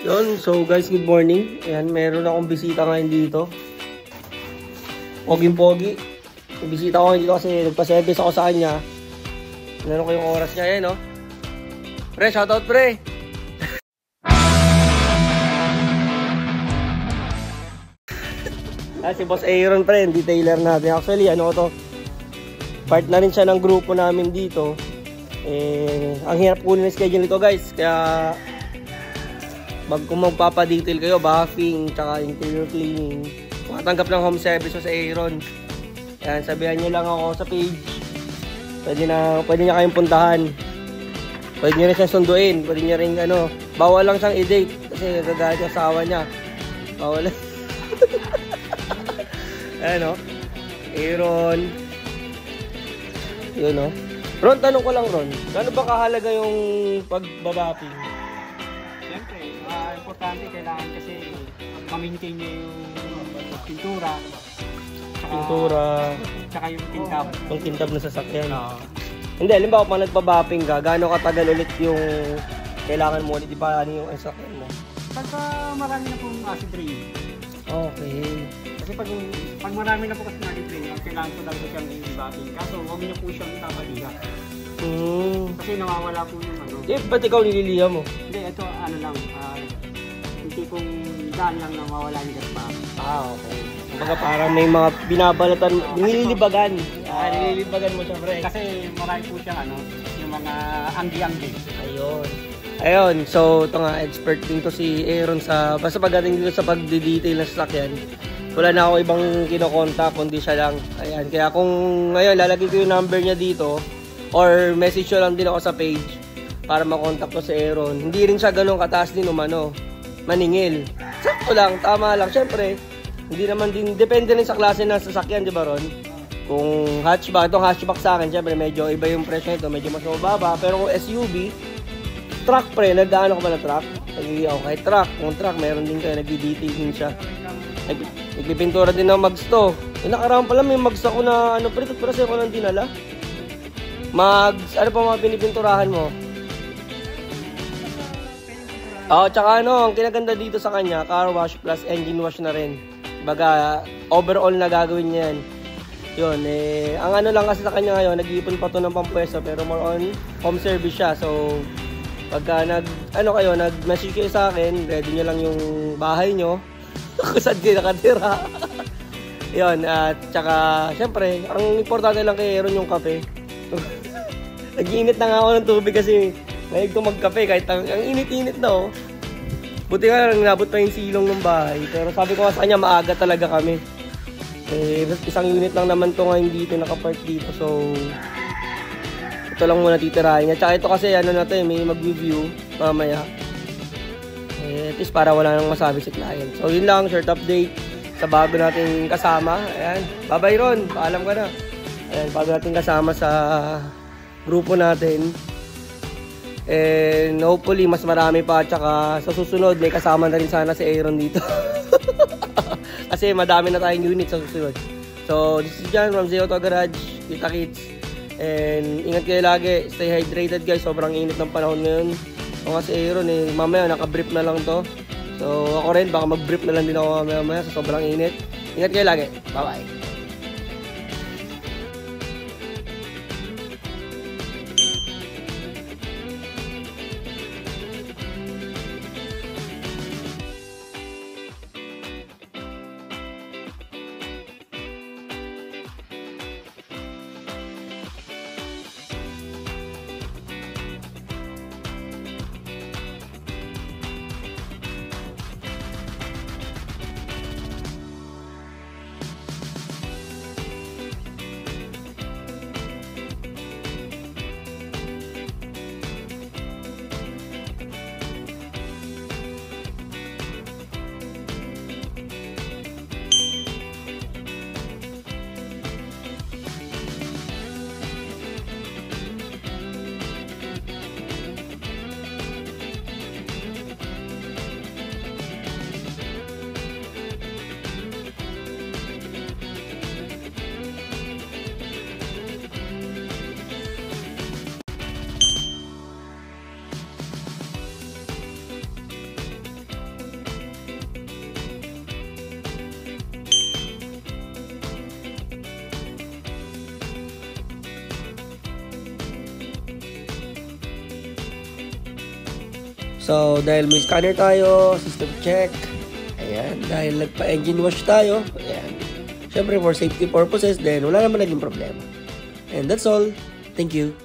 Yun, so guys, good morning. Ayan, meron akong bisita ngayon dito. Poging-pogi. Bisita ko ngayon dito kasi nagpa-service ako sa kanya. Meron ko yung oras niya, ayan, no? Pre, shoutout, pre! Si Boss Aaron, pre, detailer natin. Actually, ano to, part na rin siya ng grupo namin dito. Ang hirap kunin ng schedule nito, guys. Kaya kung magpapadetail kayo, buffing, tsaka interior cleaning, makatanggap ng home service sa Aaron. Ayan, sabihan nyo lang ako sa page. Pwede niya kayong puntahan. Pwede nyo rin siya sunduin. Pwede nyo rin, bawal lang siyang i-date kasi nagagalit yung asawa niya. Bawal lang. Ayan, o. Aaron. Yun, o. Ron, tanong ko lang, Ron. Gaano ba kahalaga yung pagbabapping? Siyempre, importante kailangan kasi ma-maintain niya yung pintura. Tsaka yung kintab. Yung kintab na sasakyan. Hindi, halimbawa pag nagbabapping ka, gaano katagal ulit yung kailangan mo ulit ipaano yung sasakyan mo? Pagka marami na pong acid rain. Okay. Kasi pag marami na po kasi acid rain, kailangan ko lang po siyang i-bapping. Kaso huwag niyo po siyang itapaliha. Kasi nawawala po yung ba't ikaw nililiha mo? Hindi, ito hindi kong daan lang na mawala yung gaspa. Okay. Kumbaga parang may mga binabalatan, nililibagan. Nililibagan mo siya, pre. Kasi marami po siyang yung mga anggi-anggi. Ayun, so ito nga, expert din to si Aaron basta pagdating dito sa pagdi-detail ng sasakyan. Wala na ako ibang kinokontak, kundi siya lang. Ayan, kaya kung ngayon lalagay ko yung number niya dito, or message nyo lang din ako sa page para makontak ko si Aaron. Hindi rin siya ganun kataas din maningil. Sakto lang, tama lang. Siyempre, hindi naman din, depende rin sa klase ng sasakyan, di ba Ron? Kung hatchback, itong hatchback sa akin, siyempre medyo iba yung presyo nito, medyo mas mababa. Pero kung SUV, truck pre, nagdaano ka ba na truck? Kahit truck, kung truck, meron din kayo, nag-detailing siya. Nagpipintura din ng mags to. Nakaraan pala may mags ako na, pre, kasi ako nang dinala. Mags, ano pa mga pinipinturahan mo? Tsaka ang kinaganda dito sa kanya, car wash plus engine wash na rin. Baga, overall na gagawin niya yan. Yun, ang lang kasi sa kanya ngayon, nag-iipon pa to ng pampwesto, pero more on home service siya. So, pagka nag-message kayo sa akin, ready nyo lang yung bahay nyo, kung saan kayo nakatira. Yun, at tsaka, syempre, ang importante lang kay Aaron yung kape. Nag-iinit na nga ako ng tubig kasi mahilig ko magkape kahit ang init-init na Buti nga lang nabot pa yung silong ng bahay. Pero sabi ko nga sa kanya, maaga talaga kami. Isang unit lang naman to ngayon dito, nakapark dito. So, ito lang muna titirahin. At saka ito kasi may mag-review mamaya. At least para wala nang masabi si client. So, yun lang, short update sa bago nating kasama. Ayan, bye-bye Ron, paalam ka na. Ayan, bago nating kasama sa grupo natin. And hopefully mas marami pa, tsaka sa susunod may kasama na rin sana si Aaron dito. Kasi madami na tayong unit sa susunod. So this is John from Zeo Auto Garage. Kita kits. And ingat kayo lagi, stay hydrated guys, sobrang init ng panahon ngayon. O nga si Aaron mamaya naka-brief na lang to. So ako rin baka mag-brief na lang din ako mamaya sa sobrang init. Ingat kayo lagi, bye bye. So, dahil may scanner tayo, system check. Ayan, dahil nagpa-engine wash tayo. Ayan. Siyempre, for safety purposes, then wala naman naging problema. And that's all. Thank you.